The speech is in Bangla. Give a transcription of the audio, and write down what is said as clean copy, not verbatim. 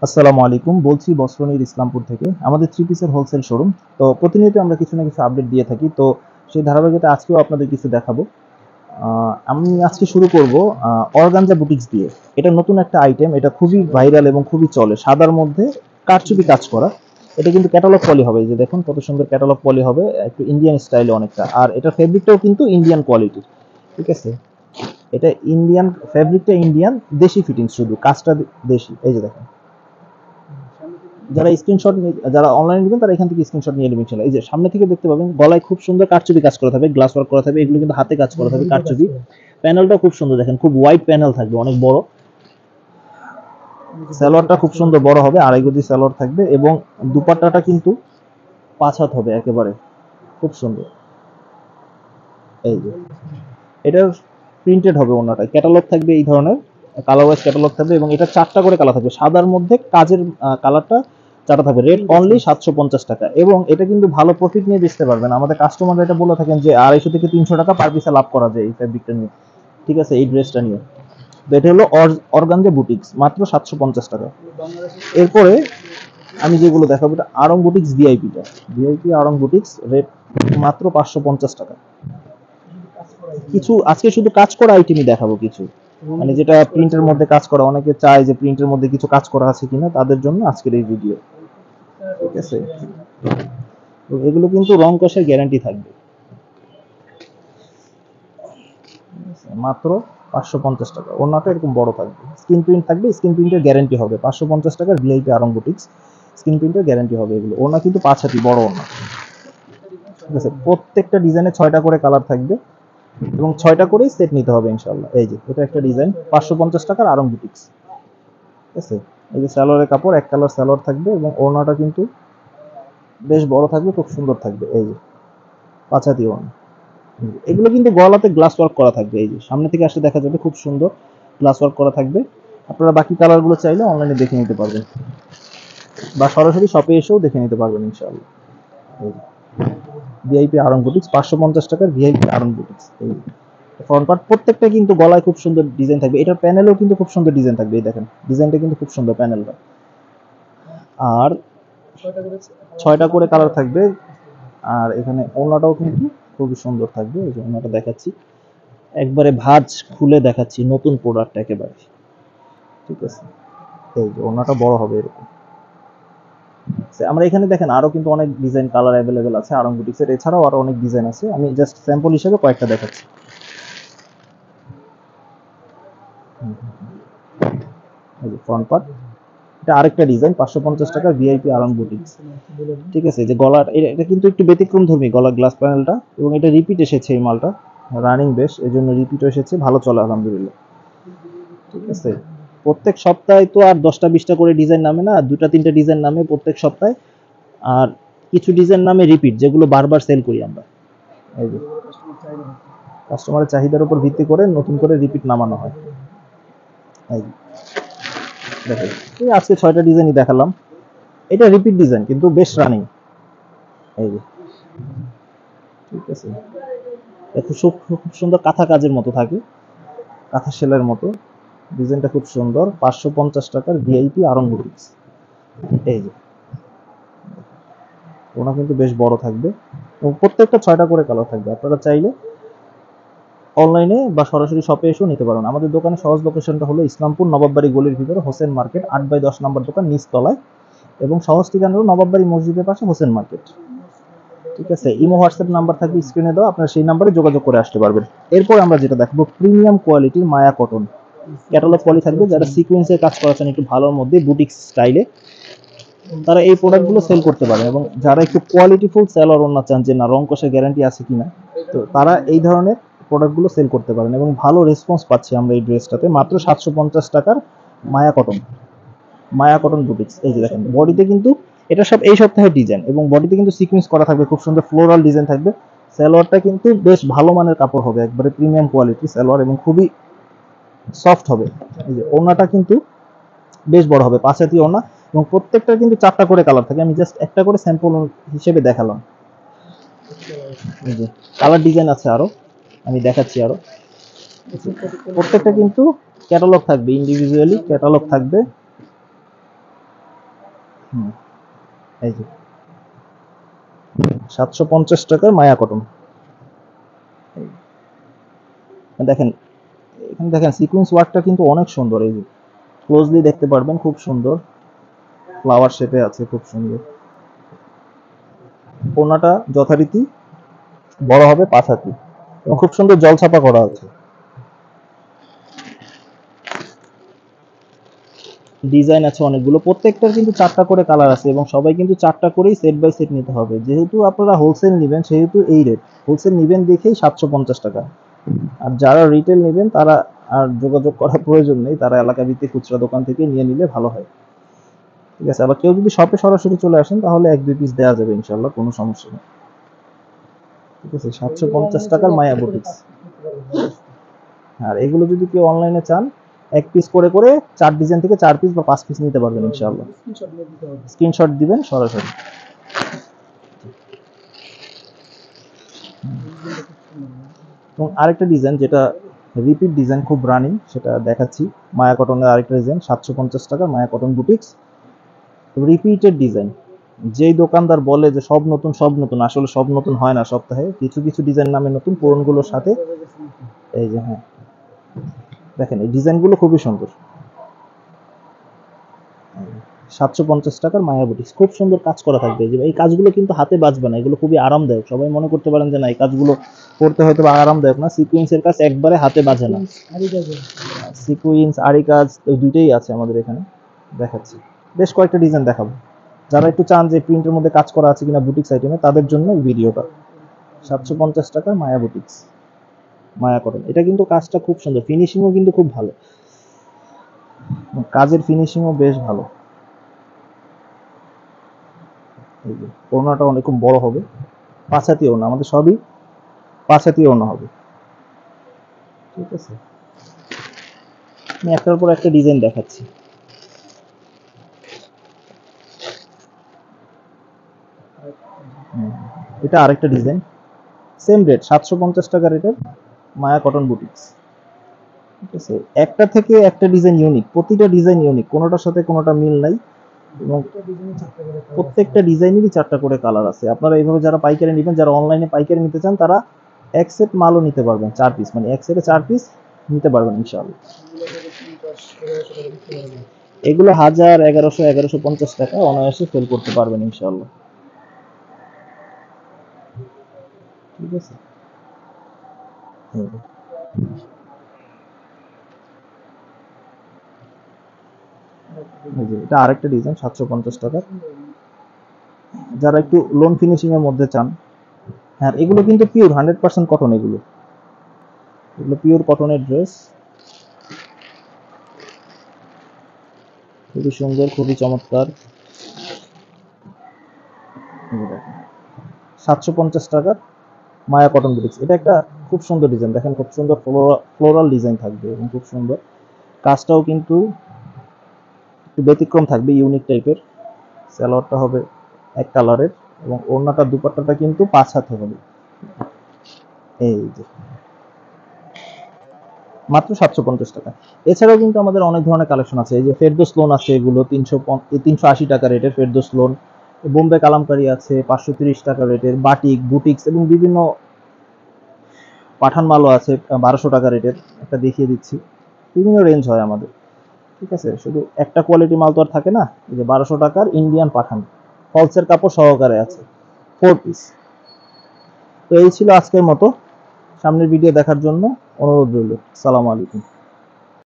আসসালামু আলাইকুম, বলছি বস্ত্রনীর ইসলামপুর থেকে। আমাদের থ্রি পিসের হোলসেল শোরুম। তো প্রতিনিয়ত আমরা কিছু না কিছু আপডেট দিয়ে থাকি। তো সেই ধারাবাহিকতা আজকেও আপনাদের কিছু দেখাবো। আমি আজকে শুরু করব অর্গানজা বুটিক্স দিয়ে। এটা নতুন একটা আইটেম, এটা খুবই ভাইরাল এবং খুবই চলে। সাদার মধ্যে কারচুপি কাজ করা। এটা কিন্তু ক্যাটালগ পলি হবে, এই যে দেখুন কত সুন্দর ক্যাটালগ পলি হবে, একটু ইন্ডিয়ান স্টাইলে অনেকটা। আর এটা ফেব্রিকটাও কিন্তু ইন্ডিয়ান কোয়ালিটির, ঠিক আছে। এটা ইন্ডিয়ান ফেব্রিকটা, ইন্ডিয়ান, দেশি ফিটিং, শুধু কাজটা দেশি। এই যে দেখেন, যারা অনলাইনে নেবেন তারা এখান থেকে স্ক্রিনশট নিয়ে নেবেন। এই যে সামনে থেকে দেখতে পাবেন গলায় খুব সুন্দর কারচুপি কাজ করা থাকবে, গ্লাস ওয়ার্ক করা থাকবে, এগুলো কিন্তু হাতে কাজ করা থাকবে কারচুপি। প্যানেলটা খুব সুন্দর, দেখেন খুব ওয়াইড প্যানেল থাকবে, অনেক বড়। সালোয়ারটা খুব সুন্দর বড় হবে, আড়াই গজি সালোয়ার থাকবে এবং দুপাট্টাটা কিন্তু 5 হাত হবে একেবারে, খুব সুন্দর। এই যে এটার প্রিন্টেড হবে, ওনাটা ক্যাটালগ থাকবে এই ধরনের, কালার ওয়াইজ ক্যাটালগ থাকবে এবং এটা 4টা করে কালার থাকবে। সাদার মধ্যে কাজের কালারটা 4টা থাকবে। রেট অনলি 750 টাকা এবং এটা কিন্তু ভালো প্রফিট নিয়ে বেচতে পারবেন। আমাদের কাস্টমাররা এটা বলে থাকেন যে 250 থেকে 300 টাকা পার পিসে লাভ করা যায় এই ফেব্রিকটা নিয়ে, ঠিক আছে, এই ড্রেসটা নিয়ে। তো এটা হলো অর্গানজা বুটিক্স, মাত্র 750 টাকা। এরপরে আমি যেগুলো দেখাবো, এটা আড়ং বুটিক্স ভিআইপিটা, ভিআইপি আড়ং বুটিক্স, রেট মাত্র 550 টাকা। কিছু আজকে শুধু কাজ করা আইটেমই দেখাবো কিছু, মানে যেটা প্রিন্টের মধ্যে কাজ করা, অনেকে চায় যে প্রিন্টের মধ্যে কিছু কাজ করা আছে কিনা, তাদের জন্য আজকের এই ভিডিও, ঠিক আছে। তো এগুলো কিন্তু রং কষের গ্যারান্টি থাকবে, মাত্র 550 টাকা। ওড়নাটা এরকম বড় থাকবে, স্ক্রিন প্রিন্ট থাকবে, স্ক্রিন প্রিন্টের গ্যারান্টি হবে। 550 টাকার ভিআইপি আরং বুটিক্স, স্ক্রিন প্রিন্টের গ্যারান্টি হবে এগুলো। ওড়না কিন্তু 5 হাতি বড় ওড়না, ঠিক আছে। প্রত্যেকটা ডিজাইনে 6টা করে কালার থাকবে এবং 6টা করেই সেট নিতে হবে ইনশাআল্লাহ। এই যে এটা একটা ডিজাইন, 550 টাকার আরং বুটিক্স, ঠিক আছে। এই যে সালোয়ারের কাপড়, এক কালার সালোয়ার থাকবে এবং ওড়নাটা কিন্তু বেশ বড় থাকবে, খুব সুন্দর থাকবে। এই যে 5 হাতি ওড়না। এগুলো কিন্তু গলাতে গ্লাস ওয়ার্ক করা থাকবে, এই যে সামনে থেকে আসলে দেখা যাবে, খুব সুন্দর গ্লাস ওয়ার্ক করা থাকবে। আপনারা বাকি কালারগুলো চাইলে অনলাইনে দেখে নিতে পারবেন বা সরাসরি শপে এসেও দেখে নিতে পারবেন ইনশাআল্লাহ। ভিআইপি আরং বুটিক্স, 550 টাকার ভিআইপি আরং বুটিক্স। এই ফ্রন্ট পার্ট প্রত্যেকটা কিন্তু গলায় খুব সুন্দর ডিজাইন থাকবে, এটার প্যানেলেও কিন্তু খুব সুন্দর ডিজাইন থাকবে। এই দেখেন ডিজাইনটা কিন্তু খুব সুন্দর প্যানেলটা। আর 6টা করে কালার থাকবে। আর এখানে ওড়নাটাও কিন্তু খুবই সুন্দর থাকবে, এই যে ওড়নাটা দেখাচ্ছি, একবারে ভাঁজ খুলে দেখাচ্ছি, নতুন প্রোডাক্ট একেবারে, ঠিক আছে। এই যে ওড়নাটা বড় হবে এরকম। আমরা এখানে দেখেন আরো কিন্তু অনেক ডিজাইন কালার অ্যাভেলেবেল আছে আরং বুটিক্সের, এছাড়াও আরো অনেক ডিজাইন আছে, আমি জাস্ট স্যাম্পল হিসেবে কয়েকটা দেখাচ্ছি। এই যে ফ্রন্ট পার্ট, এটা আরেকটা ডিজাইন, 550 টাকা ভিআইপি আরং বুটিক্স, ঠিক আছে। যে গলার এটা কিন্তু একটু ব্যতিক্রম ধর্মী, গলার গ্লাস প্যানেলটা, এবং এটা রিপিট এসেছে, এই মালটা রানিং বেশ, এই জন্য রিপিট এসেছে, ভালো চলে আলহামদুলিল্লাহ, ঠিক আছে। প্রত্যেক সপ্তাহে তো আর 10টা 20টা করে ডিজাইন নামে না, 2টা 3টা ডিজাইন নামে প্রত্যেক সপ্তাহে। আর কিছু ডিজাইন নামে রিপিট, যেগুলো বারবার সেল করি আমরা। এই যে কাস্টমারের চাহিদার উপর ভিত্তি করে নতুন করে রিপিট নামানো হয়। এই দেখেন, এই আজকে 6টা ডিজাইনই দেখালাম। এটা রিপিট ডিজাইন কিন্তু বেশ রানিং। এই যে, ঠিক আছে। খুব সুন্দর কাঁথা কাজের মতো থাকে, কাঁথা সেলের মতো। ডিজাইনটা খুব সুন্দর, 550 টাকার ভিআইপি আরং বুটিক্স। এই যে ওনা কিন্তু বেশ বড় থাকবে এবং প্রত্যেকটা 6টা করে কালার থাকবে। আপনারা চাইলে অনলাইনে বা সরাসরি শপে এসেও নিতে পারবেন। আমাদের দোকানে সহজ লোকেশনটা হলো ইসলামপুর নবাববাড়ি গলির ভিতরে হোসেন মার্কেট, 8/10 নম্বর দোকান, নিচতলায়। এবং সহজ ঠিকানা হলো নবাববাড়ি মসজিদের পাশে হোসেন মার্কেট, ঠিক আছে। ইমো হোয়াটসঅ্যাপ নাম্বার থাকবে স্ক্রিনে দেওয়া, আপনারা সেই নাম্বারে যোগাযোগ করে আসতে পারবেন। এরপর আমরা যেটা দেখবো, প্রিমিয়াম কোয়ালিটির মায়া কটন ক্যাটালগ পলি থাকবে। যারা সিকোয়েন্সের কাজ করা চান একটু ভালোর মধ্যে বুটিক স্টাইলে, তারা এই প্রোডাক্টগুলো সেল করতে পারেন। এবং যারা একটু কোয়ালিটিফুল সেলার ওনা চান, যে না রং কষের গ্যারান্টি আছে কিনা, তো তারা এই ধরনের প্রোডাক্টগুলো সেল করতে পারেন এবং ভালো রেসপন্স পাচ্ছি আমরা এই ড্রেসটাতে। মাত্র 750 টাকার মায়া কটন, মায়া কটন বুটিক্স। এই যে দেখেন বডিতে কিন্তু এটা সব এই সপ্তাহের ডিজাইন এবং বডিতে কিন্তু সিকোয়েন্স করা থাকবে, খুব সুন্দর ফ্লোরাল ডিজাইন থাকবে। সালোয়ারটা কিন্তু বেশ ভালো মানের কাপড় হবে, একবারে প্রিমিয়াম কোয়ালিটি সালোয়ার এবং খুবই সফট হবে। এই যে ওড়নাটা কিন্তু বেশ বড় হবে, 5 হাতি ওড়না এবং প্রত্যেকটা কিন্তু 4টা করে কালার থাকে। আমি জাস্ট একটা করে স্যাম্পল হিসেবে দেখালাম। এই যে কালার ডিজাইন আছে আরো, আমি দেখাচ্ছি আরো। প্রত্যেকটা কিন্তু ক্যাটালগ থাকবে, ইন্ডিভিজুয়ালি ক্যাটালগ থাকবে। এই যে 750 টাকার মায়া কটন। দেখেন এখানে দেখেন সিকোয়েন্স ওয়ার্কটা কিন্তু অনেক সুন্দর, এই যে ক্লোজলি দেখতে পারবেন, খুব সুন্দর ফ্লাওয়ার শেপে আছে, খুব সুন্দর। ওড়নাটা যথারীতি বড় হবে, 5 হাতি, এবং খুব সুন্দর জলছাপা করা আছে। ডিজাইন আছে অনেকগুলো, প্রত্যেকটার কিন্তু 4টা করে কালার আছে, এবং সবাই কিন্তু 4টা করেই সেট বাই সেট নিতে হবে। যেহেতু আপনারা হোলসেল নেবেন সেহেতু এই রেট, হোলসেল নেবেন দেখেই 750 টাকা। আর যারা রিটেল নেবেন তারা আর যোগাযোগ করার প্রয়োজন নেই, তারা এলাকা ভিত্তিক খুচরা দোকান থেকে নিয়ে নিলে ভালো হয়। ঠিক আছে, আবার কেউ যদি শপে সরাসরি চলে আসেন তাহলে 1-2 পিস দেওয়া যাবে ইনশাল্লাহ, কোনো সমস্যা নেই। ঠিক আছে, 750 টাকার মায়া বুটিক্স। আর এগুলো যদি কেউ অনলাইনে চান, 1 পিস করে করে 4 ডিজাইন থেকে 4 পিস বা 5 পিস নিতে পারবেন ইনশাআল্লাহ। স্ক্রিনশট দিবেন সরাসরি। এবং আরেকটা ডিজাইন যেটা রিপিট ডিজাইন, খুব রানিং, সেটা দেখাচ্ছি। মায়া কটনের আরেকটা ডিজাইন, 750 টাকা মায়া কটন বুটিক্স, রিপিটেড ডিজাইন। যেই দোকানদার বলে যে সব নতুন সব নতুন, আসলে সব নতুন হয় না, সপ্তাহে কিছু কিছু ডিজাইন নামে নতুন, পুরনগুলোর সাথে। এই যে হ্যাঁ, দেখেন এই ডিজাইনগুলো খুবই সুন্দর। 750 টাকার মায়া বুটিক্স, খুব সুন্দর কাজ করা থাকবে। যে এই কাজগুলো কিন্তু হাতে বাজবে না, এগুলো খুবই আরামদায়ক। সবাই মনে করতে পারেন যে না এই কাজগুলো করতে হয়তো বা আরামদায়ক না, সিকুয়েন্সের কাজ একবারে হাতে বাজে না। সিকুয়েন্স আরি কাজ দুইটাই আছে আমাদের এখানে, দেখাচ্ছি। বেশ কয়েকটা ডিজাইন দেখাবো। যারা একটু চান যে প্রিন্টের মধ্যে কাজ করা আছে কিনা বুটিক্স আইটেমে, তাদের জন্য এই ভিডিওটা। 750 টাকার মায়া বুটিক্স, মায়া কটন। এটা কিন্তু কাজটা খুব সুন্দর, ফিনিশিংও কিন্তু খুব ভালো, কাজের ফিনিশিংও বেশ ভালো। এই যে ওড়নাটা অনেক বড় হবে, 5 হাতি ওড়না, আমাদের সবই 5 হাতি ওড়না হবে। ঠিক আছে, আমি একটার পর একটা ডিজাইন দেখাচ্ছি। এটা আরেকটা ডিজাইন, সেম রেট 750 টাকা রেটের মায়া কটন বুটিক্স। ঠিক আছে, একটা থেকে একটা ডিজাইন ইউনিক, প্রতিটা ডিজাইন ইউনিক, কোনোটার সাথে কোনোটা মিল নাই, এবং প্রত্যেকটা ডিজাইনেরই 4টা করে কালার আছে। আপনারা এইভাবে যারা পাইকারি নেবেন, যারা অনলাইনে পাইকারি নিতে চান, তারা এক সেট মালও নিতে পারবেন, 4 পিস, মানে এক সেটে 4 পিস নিতে পারবেন ইনশাআল্লাহ। এগুলো 1000, 1100, 1150 টাকা অনায়াসে সেল করতে পারবেন ইনশাআল্লাহ। ঠিক আছে, এটা আরেকটা ডিজাইন 750 টাকা, যারা একটু লোন ফিনিশিং এর মধ্যে চান। হ্যাঁ, এগুলো কিন্তু পিওর 100% কটন, এগুলো পিওর কটনের ড্রেস, খুবই সুন্দর, খুবই চমৎকার। 750 টাকার মায়া কটন বুটিক্স। এটা একটা খুব সুন্দর ডিজাইন, দেখেন খুব সুন্দর ফ্লোরাল ডিজাইন থাকবে, এবং খুব সুন্দর কাজটাও কিন্তু একটু ব্যতিক্রম থাকবে, ইউনিক টাইপের। সালোয়ারটা হবে এক কালারের, এবং ওড়নাটা দুপাট্টাটা কিন্তু 5 হাতে হবে। এই যে মাত্র 750 টাকা। এছাড়াও কিন্তু আমাদের অনেক ধরনের কালেকশন আছে। এই যে ফেরদৌস লোন আছে, এগুলো 380 টাকা রেটের ফেরদৌস লোন। বোম্বে কালামকারী আছে 530 টাকা রেটের, বাটিক, বুটিক্স, এবং বিভিন্ন পাঠান মালও আছে 1200 টাকা রেটের। একটা দেখিয়ে দিচ্ছি, বিভিন্ন রেঞ্জ হয় আমাদের। ঠিক আছে, শুধু একটা কোয়ালিটি মাল তো আর থাকে না। এই যে 1200 টাকার ইন্ডিয়ান পাঠান, ফলসের কাপড় সহকারে আছে, 4 পিস। তো এই ছিল আজকের মতো, সামনের ভিডিও দেখার জন্য অনুরোধ রইল। সালাম আলাইকুম।